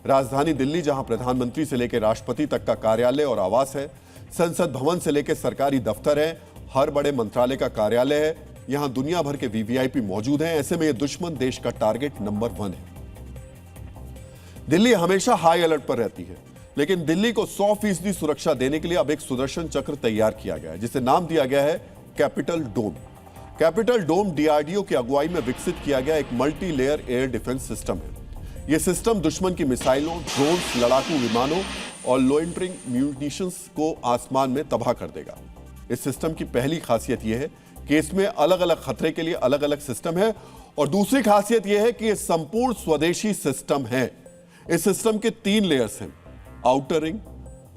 राजधानी दिल्ली, जहां प्रधानमंत्री से लेकर राष्ट्रपति तक का कार्यालय और आवास है, संसद भवन से लेकर सरकारी दफ्तर है, हर बड़े मंत्रालय का कार्यालय है, यहां दुनिया भर के वीवीआईपी मौजूद हैं। ऐसे में यह दुश्मन देश का टारगेट नंबर 1 है। दिल्ली हमेशा हाई अलर्ट पर रहती है, लेकिन दिल्ली को 100% सुरक्षा देने के लिए अब एक सुदर्शन चक्र तैयार किया गया है, जिसे नाम दिया गया है कैपिटल डोम। कैपिटल डोम डीआरडीओ की अगुवाई में विकसित किया गया एक multi layer air defence system है। यह सिस्टम दुश्मन की मिसाइलों, ड्रोन्स, लड़ाकू विमानों और लोइंटरिंग म्यूनिशंस को आसमान में तबाह कर देगा। इस सिस्टम की पहली खासियत यह है कि इसमें अलग अलग खतरे के लिए अलग अलग सिस्टम है, और दूसरी खासियत यह है कि यह संपूर्ण स्वदेशी सिस्टम है। इस सिस्टम के 3 लेयर्स हैं, आउटर रिंग,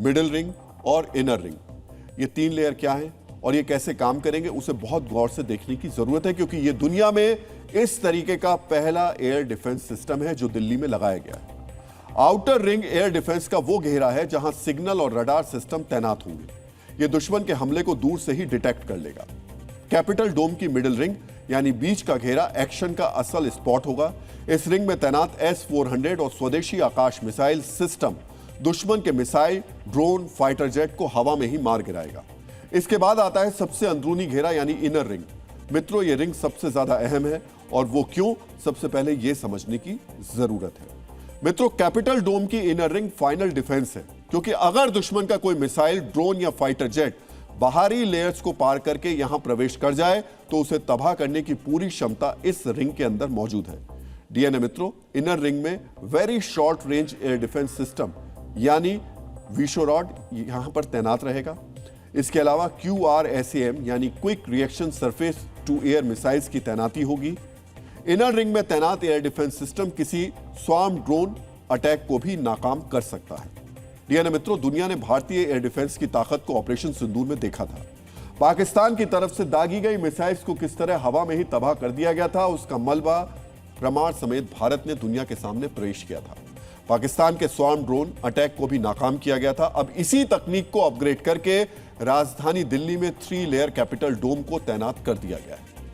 मिडिल रिंग और इनर रिंग। ये 3 लेयर क्या हैं और ये कैसे काम करेंगे, उसे बहुत गौर से देखने की जरूरत है, क्योंकि ये दुनिया में इस तरीके का पहला एयर डिफेंस सिस्टम है जो दिल्ली में लगाया गया है। आउटर रिंग एयर डिफेंस का वो घेरा है जहां सिग्नल और रडार सिस्टम तैनात होंगे। यह दुश्मन के हमले को दूर से ही डिटेक्ट कर लेगा। कैपिटल डोम की मिडिल रिंग यानी बीच का घेरा एक्शन का असल स्पॉट होगा। इस रिंग में तैनात S-400 और स्वदेशी आकाश मिसाइल सिस्टम दुश्मन के मिसाइल, ड्रोन, फाइटर जेट को हवा में ही मार गिराएगा। इसके बाद आता है सबसे अंदरूनी घेरा यानी इनर रिंग। मित्रों, ये रिंग सबसे ज्यादा अहम है, और वो क्यों, सबसे पहले यह समझने की जरूरत है। मित्रों, कैपिटल डोम की इनर रिंग फाइनल डिफेंस है, क्योंकि अगर दुश्मन का कोई मिसाइल, ड्रोन या फाइटर जेट बाहरी लेयर्स को पार करके यहां प्रवेश कर जाए तो उसे तबाह करने की पूरी क्षमता इस रिंग के अंदर मौजूद है। डीएनए मित्रों, इनर रिंग में very short range air defence system यानी विशोरॉड यहां पर तैनात रहेगा। इसके अलावा QRSAM यानी quick reaction surface to air missiles की तैनाती होगी। इनर रिंग में तैनात एयर डिफेंस सिस्टम किसी स्वार्म ड्रोन अटैक को भी नाकाम कर सकता है। डीएनए मित्रों, दुनिया ने भारतीय एयर डिफेंस की ताकत को ऑपरेशन सिंदूर में देखा था। पाकिस्तान की तरफ से दागी गई मिसाइल्स को किस तरह हवा में ही तबाह कर दिया गया था, उसका मलबा प्रमाण समेत भारत ने दुनिया के सामने पेश किया था। पाकिस्तान के स्वार्म ड्रोन अटैक को भी नाकाम किया गया था। अब इसी तकनीक को अपग्रेड करके राजधानी दिल्ली में 3 लेयर कैपिटल डोम को तैनात कर दिया गया है।